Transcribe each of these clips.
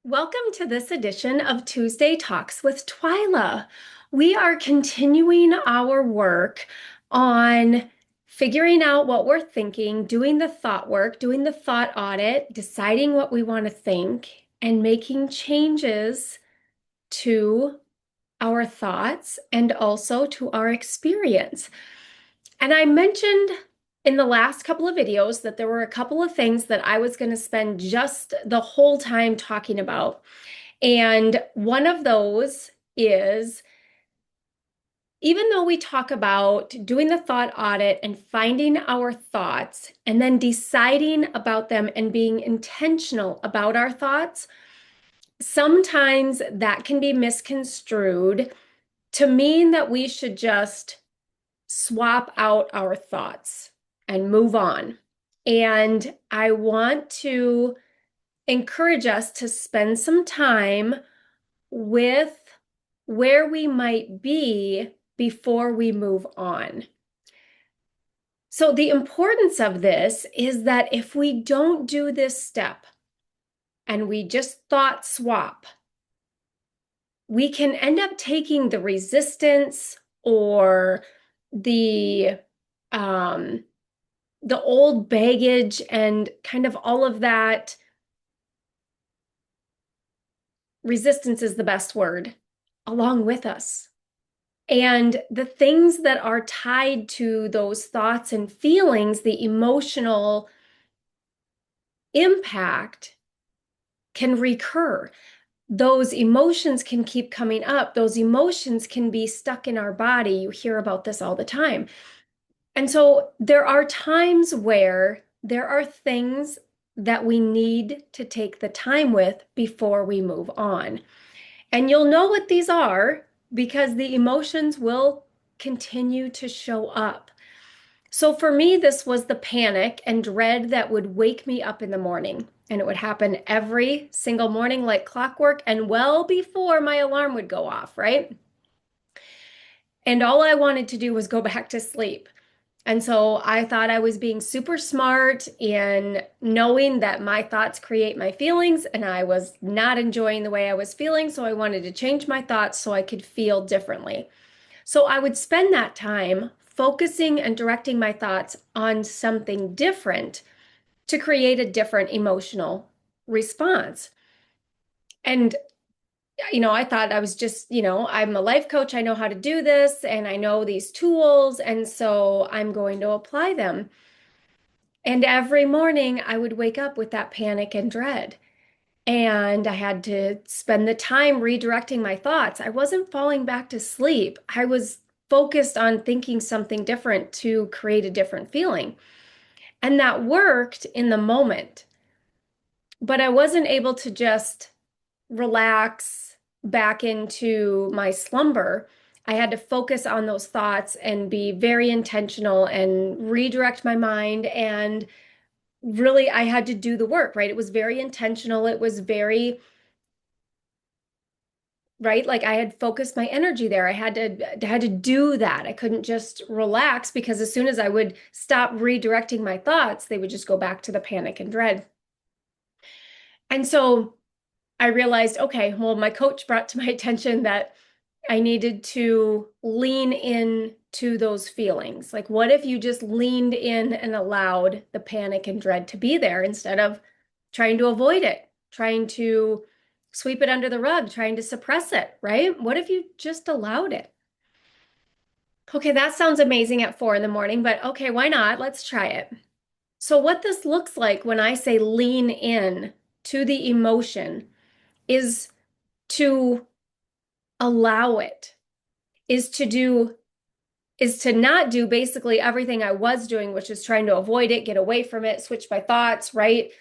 Welcome to this edition of Tuesday Talks with Twyla. We are continuing our work on figuring out what we're thinking, doing the thought work, doing the thought audit, deciding what we want to think, and making changes to our thoughts and also to our experience. And I mentioned in the last couple of videos that there were a couple of things that I was going to spend just the whole time talking about. And one of those is, even though we talk about doing the thought audit and finding our thoughts and then deciding about them and being intentional about our thoughts, sometimes that can be misconstrued to mean that we should just swap out our thoughts and move on. And I want to encourage us to spend some time with where we might be before we move on. So, the importance of this is that if we don't do this step and we just thought swap, we can end up taking the resistance or the old baggage and kind of all of that. Resistance is the best word, along with us. And the things that are tied to those thoughts and feelings, the emotional impact can recur. Those emotions can keep coming up. Those emotions can be stuck in our body. You hear about this all the time. And so there are times where there are things that we need to take the time with before we move on. And you'll know what these are because the emotions will continue to show up. So for me, this was the panic and dread that would wake me up in the morning. And it would happen every single morning like clockwork and well before my alarm would go off, right? And all I wanted to do was go back to sleep. And so I thought I was being super smart in knowing that my thoughts create my feelings, and I was not enjoying the way I was feeling. So I wanted to change my thoughts so I could feel differently. So I would spend that time focusing and directing my thoughts on something different to create a different emotional response. And I thought I was just, I'm a life coach. I know how to do this and I know these tools. And so I'm going to apply them. And every morning I would wake up with that panic and dread. And I had to spend the time redirecting my thoughts. I wasn't falling back to sleep. I was focused on thinking something different to create a different feeling. And that worked in the moment. But I wasn't able to just relax back into my slumber. I had to focus on those thoughts and be very intentional and redirect my mind. And really, I had to do the work, right? It was very intentional. It was very, right? Like I had focused my energy there. I had to do that. I couldn't just relax because as soon as I would stop redirecting my thoughts, they would just go back to the panic and dread. And so I realized, okay, well, my coach brought to my attention that I needed to lean in to those feelings. Like, what if you just leaned in and allowed the panic and dread to be there instead of trying to avoid it, trying to sweep it under the rug, trying to suppress it, right? What if you just allowed it? Okay, that sounds amazing at 4 in the morning, but okay, why not? Let's try it. So, what this looks like when I say lean in to the emotion is to allow it, is to do, is to not do basically everything I was doing, which is trying to avoid it, get away from it, switch my thoughts, right?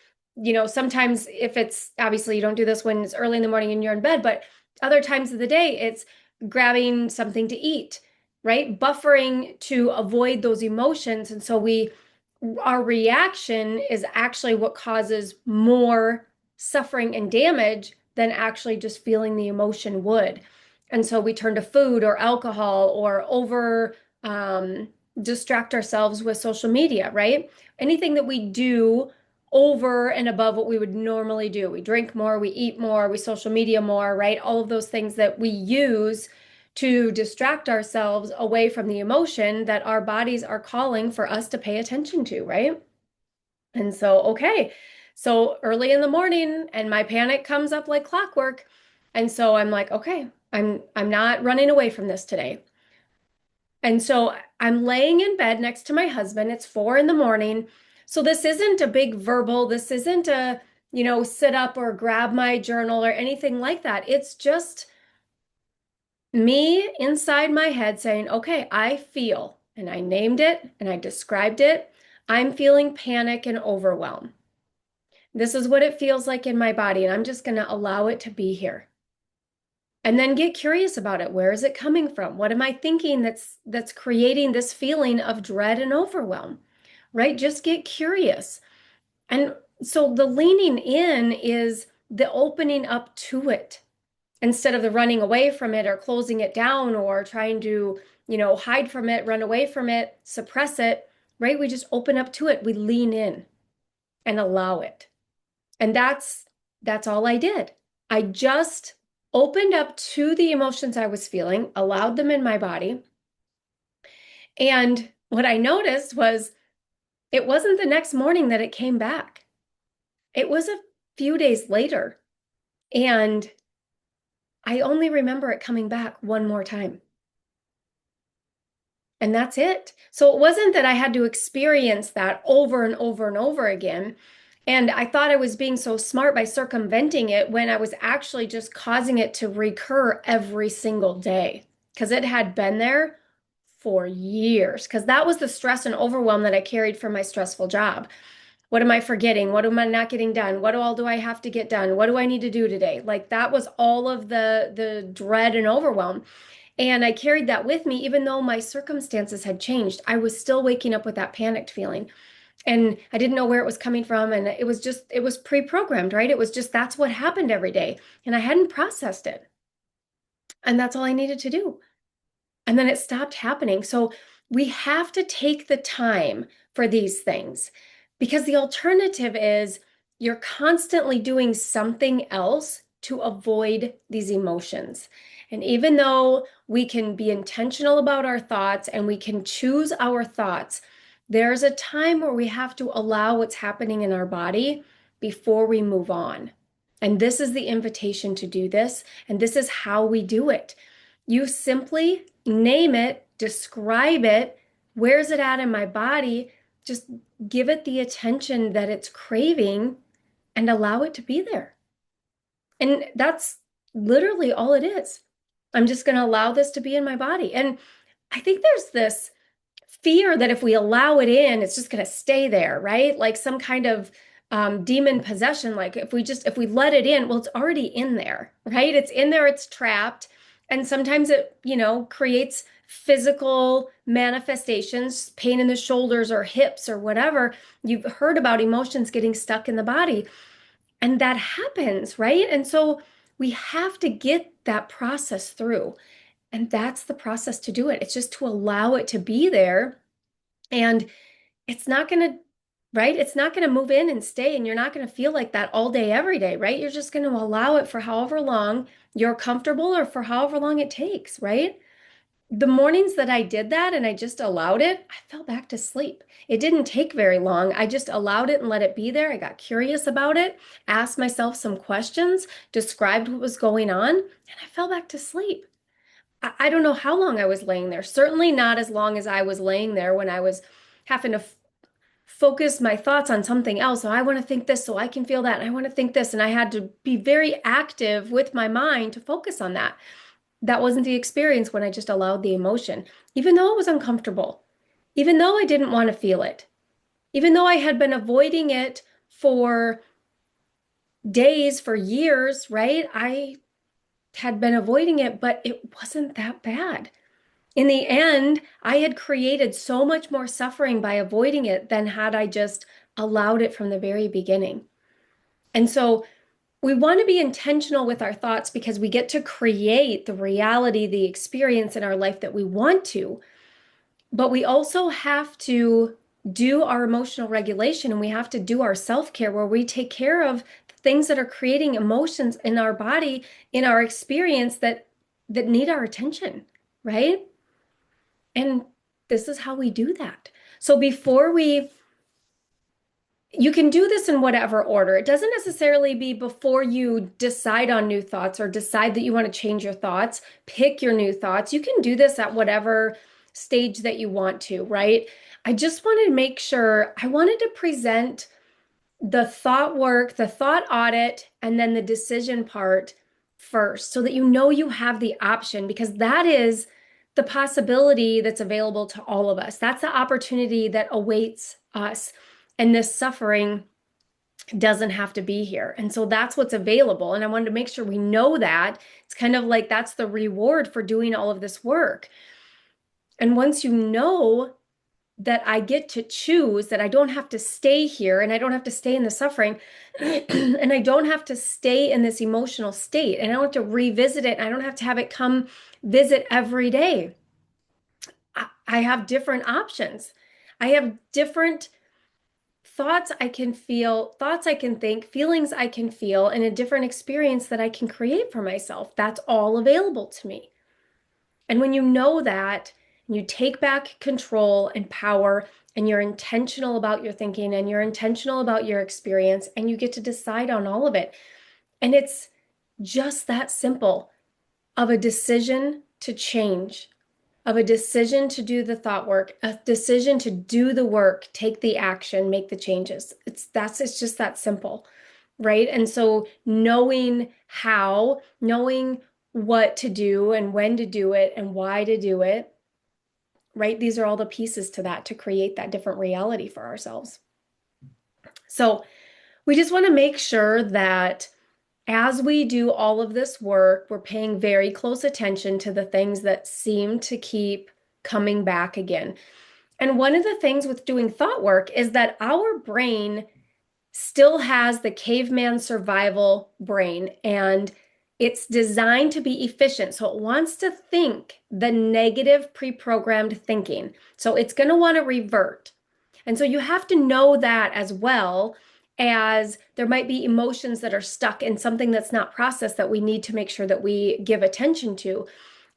Sometimes if it's obviously you don't do this when it's early in the morning and you're in bed, but other times of the day, it's grabbing something to eat, right? Buffering to avoid those emotions. And so our reaction is actually what causes more suffering and damage than actually just feeling the emotion would. And so we turn to food or alcohol or over distract ourselves with social media, right? Anything that we do over and above what we would normally do. We drink more, we eat more, we social media more, right? All of those things that we use to distract ourselves away from the emotion that our bodies are calling for us to pay attention to, right? And so, okay, so early in the morning and my panic comes up like clockwork. And so I'm like, okay, I'm not running away from this today. And so I'm laying in bed next to my husband. It's 4 in the morning. So this isn't a big verbal, this isn't a, sit up or grab my journal or anything like that. It's just me inside my head saying, okay, I feel, and I named it and I described it. I'm feeling panic and overwhelm. This is what it feels like in my body, and I'm just going to allow it to be here. And then get curious about it. Where is it coming from? What am I thinking that's creating this feeling of dread and overwhelm? Right? Just get curious. And so the leaning in is the opening up to it instead of the running away from it or closing it down or trying to, hide from it, run away from it, suppress it, right? We just open up to it. We lean in and allow it. And that's all I did. I just opened up to the emotions I was feeling, allowed them in my body. And what I noticed was it wasn't the next morning that it came back. It was a few days later. And I only remember it coming back one more time. And that's it. So it wasn't that I had to experience that over and over and over again. And I thought I was being so smart by circumventing it when I was actually just causing it to recur every single day because it had been there for years. Because that was the stress and overwhelm that I carried from my stressful job. What am I forgetting? What am I not getting done? What all do I have to get done? What do I need to do today? Like that was all of the dread and overwhelm. And I carried that with me, even though my circumstances had changed. I was still waking up with that panicked feeling. And I didn't know where it was coming from. And it was pre-programmed, right? It was just, that's what happened every day. And I hadn't processed it. And that's all I needed to do. And then it stopped happening. So we have to take the time for these things because the alternative is you're constantly doing something else to avoid these emotions. And even though we can be intentional about our thoughts and we can choose our thoughts, there's a time where we have to allow what's happening in our body before we move on. And this is the invitation to do this. And this is how we do it. You simply name it, describe it. Where's it at in my body? Just give it the attention that it's craving and allow it to be there. And that's literally all it is. I'm just going to allow this to be in my body. And I think there's this fear that if we allow it in, it's just going to stay there, right? Like some kind of demon possession. Like if we let it in, well, it's already in there, right? It's in there, it's trapped. And sometimes it, creates physical manifestations, pain in the shoulders or hips or whatever. You've heard about emotions getting stuck in the body. And that happens, right? And so we have to get that process through. And that's the process to do it. It's just to allow it to be there. And it's not going to, right? It's not going to move in and stay. And you're not going to feel like that all day, every day, right? You're just going to allow it for however long you're comfortable or for however long it takes, right? The mornings that I did that and I just allowed it, I fell back to sleep. It didn't take very long. I just allowed it and let it be there. I got curious about it, asked myself some questions, described what was going on, and I fell back to sleep. I don't know how long I was laying there. Certainly not as long as I was laying there when I was having to focus my thoughts on something else. So I want to think this so I can feel that. And I want to think this. And I had to be very active with my mind to focus on that. That wasn't the experience when I just allowed the emotion, even though it was uncomfortable, even though I didn't want to feel it, even though I had been avoiding it for days, for years, right? I had been avoiding it, but it wasn't that bad. In the end, I had created so much more suffering by avoiding it than had I just allowed it from the very beginning. And so we want to be intentional with our thoughts because we get to create the reality, the experience in our life that we want to. But we also have to do our emotional regulation and we have to do our self-care where we take care of things that are creating emotions in our body, in our experience that need our attention, right? And this is how we do that. So before we you can do this in whatever order. It doesn't necessarily be before you decide on new thoughts or decide that you want to change your thoughts, pick your new thoughts. You can do this at whatever stage that you want to, right? I just wanted to make sure I wanted to present the thought work, the thought audit, and then the decision part first so that you know you have the option because that is the possibility that's available to all of us. That's the opportunity that awaits us. And this suffering doesn't have to be here. And so that's what's available. And I wanted to make sure we know that. It's kind of like that's the reward for doing all of this work. And once you know that I get to choose, that I don't have to stay here and I don't have to stay in the suffering and I don't have to stay in this emotional state and I don't have to revisit it. And I don't have to have it come visit every day. I have different options. I have different thoughts I can feel, thoughts I can think, feelings I can feel, and a different experience that I can create for myself. That's all available to me. And when you know that, and you take back control and power, and you're intentional about your thinking, and you're intentional about your experience, and you get to decide on all of it. And it's just that simple of a decision to change, of a decision to do the thought work, a decision to do the work, take the action, make the changes. It's just that simple, right? And so knowing how, knowing what to do and when to do it and why to do it, right? These are all the pieces to that to create that different reality for ourselves. So we just want to make sure that as we do all of this work, we're paying very close attention to the things that seem to keep coming back again. And one of the things with doing thought work is that our brain still has the caveman survival brain, and it's designed to be efficient. So it wants to think the negative pre-programmed thinking. So it's going to want to revert. And so you have to know that as well as there might be emotions that are stuck in something that's not processed that we need to make sure that we give attention to.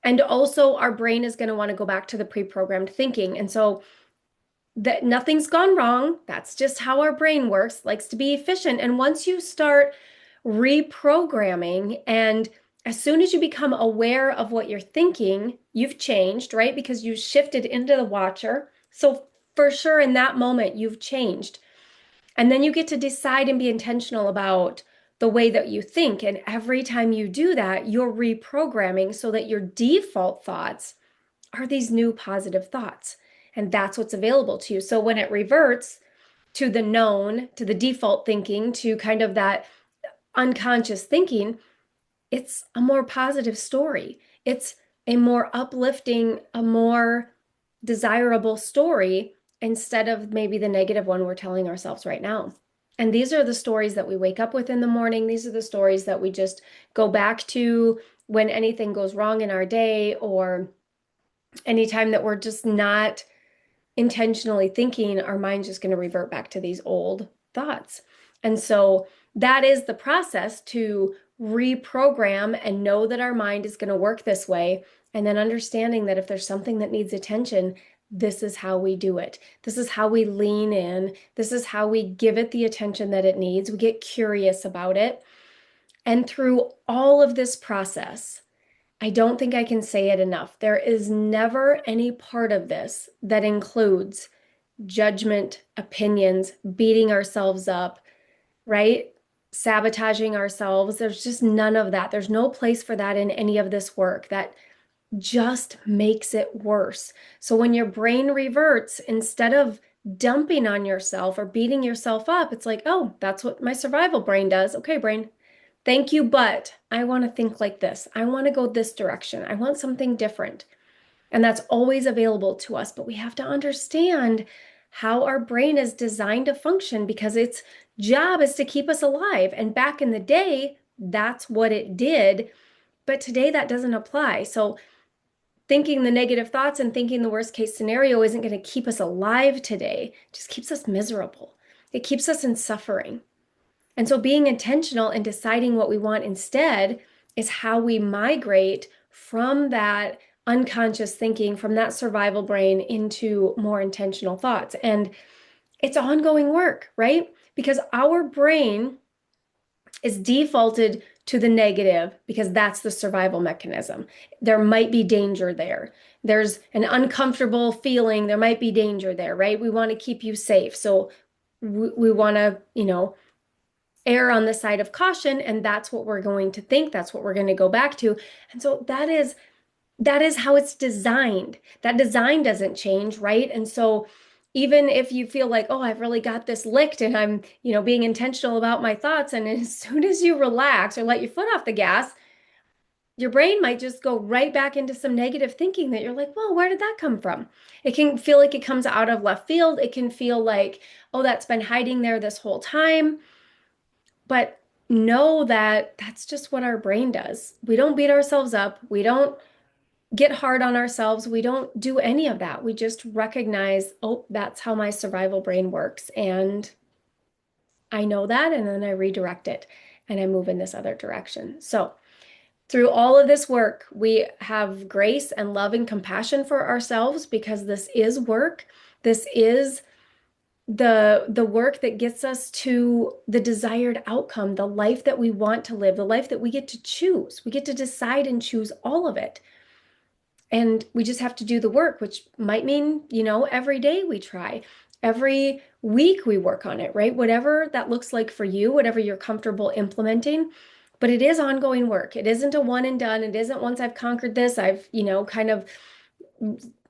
And also our brain is going to want to go back to the pre-programmed thinking. And so that nothing's gone wrong. That's just how our brain works, likes to be efficient. And once you start reprogramming and as soon as you become aware of what you're thinking, you've changed, right? Because you shifted into the watcher. So for sure in that moment, you've changed. And then you get to decide and be intentional about the way that you think. And every time you do that, you're reprogramming so that your default thoughts are these new positive thoughts. And that's what's available to you. So when it reverts to the known, to the default thinking, to kind of that unconscious thinking, it's a more positive story. It's a more uplifting, a more desirable story instead of maybe the negative one we're telling ourselves right now. And these are the stories that we wake up with in the morning. These are the stories that we just go back to when anything goes wrong in our day or anytime that we're just not intentionally thinking, our mind's just going to revert back to these old thoughts. And so that is the process to reprogram and know that our mind is going to work this way. And then understanding that if there's something that needs attention, this is how we do it. This is how we lean in. This is how we give it the attention that it needs. We get curious about it. And through all of this process, I don't think I can say it enough. There is never any part of this that includes judgment, opinions, beating ourselves up, right? Sabotaging ourselves. There's just none of that. There's no place for that in any of this work. That just makes it worse. So when your brain reverts, instead of dumping on yourself or beating yourself up, it's like, oh, that's what my survival brain does. Okay, brain, thank you, but I want to think like this. I want to go this direction. I want something different. And that's always available to us, but we have to understand how our brain is designed to function because its job is to keep us alive. And back in the day, that's what it did. But today that doesn't apply. So thinking the negative thoughts and thinking the worst case scenario isn't going to keep us alive today. It just keeps us miserable. It keeps us in suffering. And so being intentional and deciding what we want instead is how we migrate from that unconscious thinking, from that survival brain into more intentional thoughts. And it's ongoing work, right? Because our brain is defaulted to the negative because that's the survival mechanism. There might be danger there. There's an uncomfortable feeling. There might be danger there, right? We want to keep you safe. So we want to, err on the side of caution, and that's what we're going to think. That's what we're going to go back to. And so that is how it's designed. That design doesn't change, right? And so even if you feel like, oh, I've really got this licked and I'm, being intentional about my thoughts, and as soon as you relax or let your foot off the gas, your brain might just go right back into some negative thinking that you're like, well, where did that come from? It can feel like it comes out of left field. It can feel like, oh, that's been hiding there this whole time. But know that that's just what our brain does. We don't beat ourselves up. We don't get hard on ourselves. We don't do any of that. We just recognize, oh, that's how my survival brain works. And I know that. And then I redirect it and I move in this other direction. So, through all of this work, we have grace and love and compassion for ourselves because this is work. This is the work that gets us to the desired outcome, the life that we want to live, the life that we get to choose. We get to decide and choose all of it. And we just have to do the work, which might mean, every day we try, every week we work on it, right? Whatever that looks like for you, whatever you're comfortable implementing. But it is ongoing work. It isn't a one and done. It isn't once I've conquered this, I've, kind of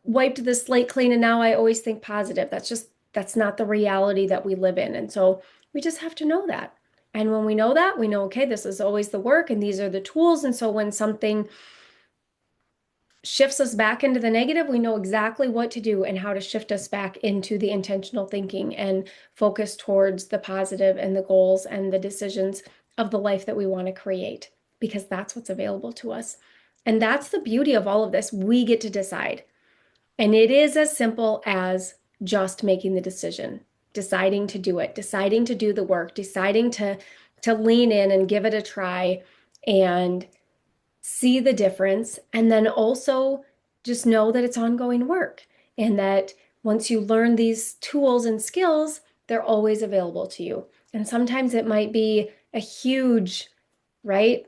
wiped the slate clean and now I always think positive. That's not the reality that we live in. And so we just have to know that. And when we know that, we know, okay, this is always the work and these are the tools. And so when something shifts us back into the negative, we know exactly what to do and how to shift us back into the intentional thinking and focus towards the positive and the goals and the decisions of the life that we want to create, because that's what's available to us. And that's the beauty of all of this. We get to decide. And it is as simple as just making the decision, deciding to do it, deciding to do the work, deciding to lean in and give it a try and see the difference. And then also just know that it's ongoing work and that once you learn these tools and skills, they're always available to you. And sometimes it might be a huge, right,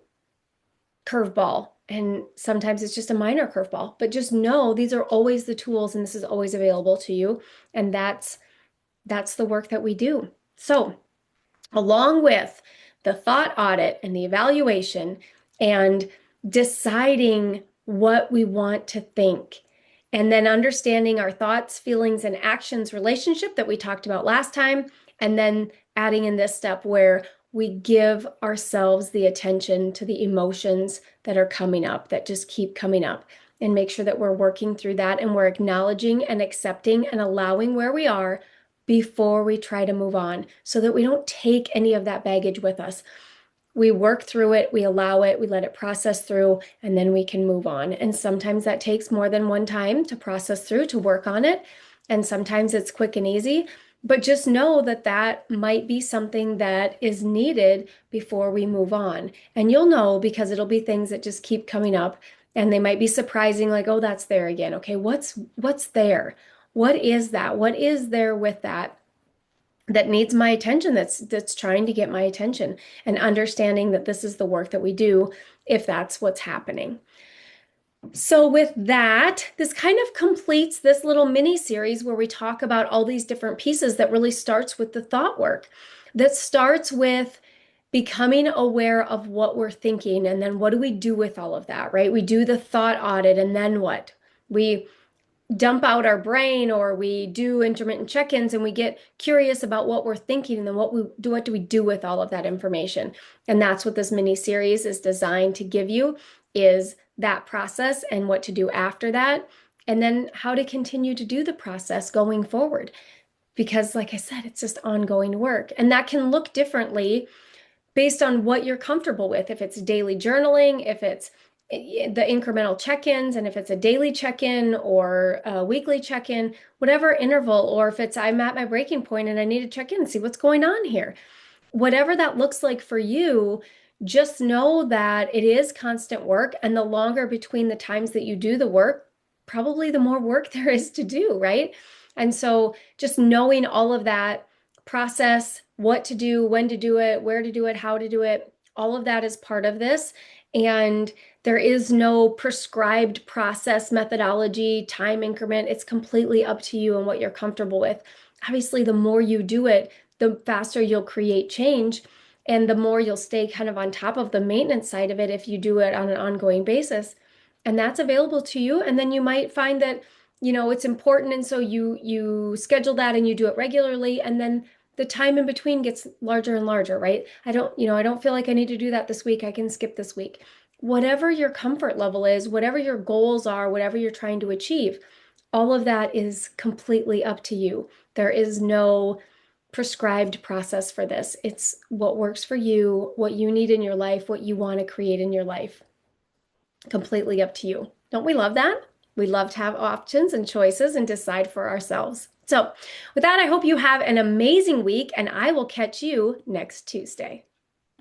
curveball. And sometimes it's just a minor curveball, but just know these are always the tools and this is always available to you. And that's the work that we do. So, along with the thought audit and the evaluation and deciding what we want to think, and then understanding our thoughts, feelings, and actions relationship that we talked about last time, and then adding in this step where we give ourselves the attention to the emotions that are coming up, that just keep coming up, and make sure that we're working through that and we're acknowledging and accepting and allowing where we are before we try to move on so that we don't take any of that baggage with us. We work through it, we allow it, we let it process through, and then we can move on. And sometimes that takes more than one time to process through, to work on it. And sometimes it's quick and easy. But just know that that might be something that is needed before we move on. And you'll know because it'll be things that just keep coming up and they might be surprising, like, oh, that's there again. Okay, what's there? What is that? What is there with that needs my attention, that's trying to get my attention, and understanding that this is the work that we do if that's what's happening. So with that, this kind of completes this little mini series where we talk about all these different pieces that really starts with the thought work, that starts with becoming aware of what we're thinking. And then what do we do with all of that, right? We do the thought audit, and then what? We dump out our brain, or we do intermittent check-ins and we get curious about what we're thinking, and then what do we do with all of that information. And that's what this mini series is designed to give you, is that process and what to do after that, and then how to continue to do the process going forward. Because like I said, it's just ongoing work, and that can look differently based on what you're comfortable with. If it's daily journaling, if it's the incremental check-ins, and if it's a daily check-in or a weekly check-in, whatever interval, or if it's I'm at my breaking point and I need to check in and see what's going on here. Whatever that looks like for you, just know that it is constant work, and the longer between the times that you do the work, probably the more work there is to do, right? And so just knowing all of that process, what to do, when to do it, where to do it, how to do it, all of that is part of this. And there is no prescribed process, methodology, time increment. It's completely up to you and what you're comfortable with. Obviously, the more you do it, the faster you'll create change and the more you'll stay kind of on top of the maintenance side of it if you do it on an ongoing basis. And that's available to you. And then you might find that, it's important. And so you schedule that and you do it regularly. And then the time in between gets larger and larger, right? I don't feel like I need to do that this week. I can skip this week. Whatever your comfort level is, whatever your goals are, whatever you're trying to achieve, all of that is completely up to you. There is no prescribed process for this. It's what works for you, what you need in your life, what you want to create in your life. Completely up to you. Don't we love that? We love to have options and choices and decide for ourselves. So, with that, I hope you have an amazing week, and I will catch you next Tuesday.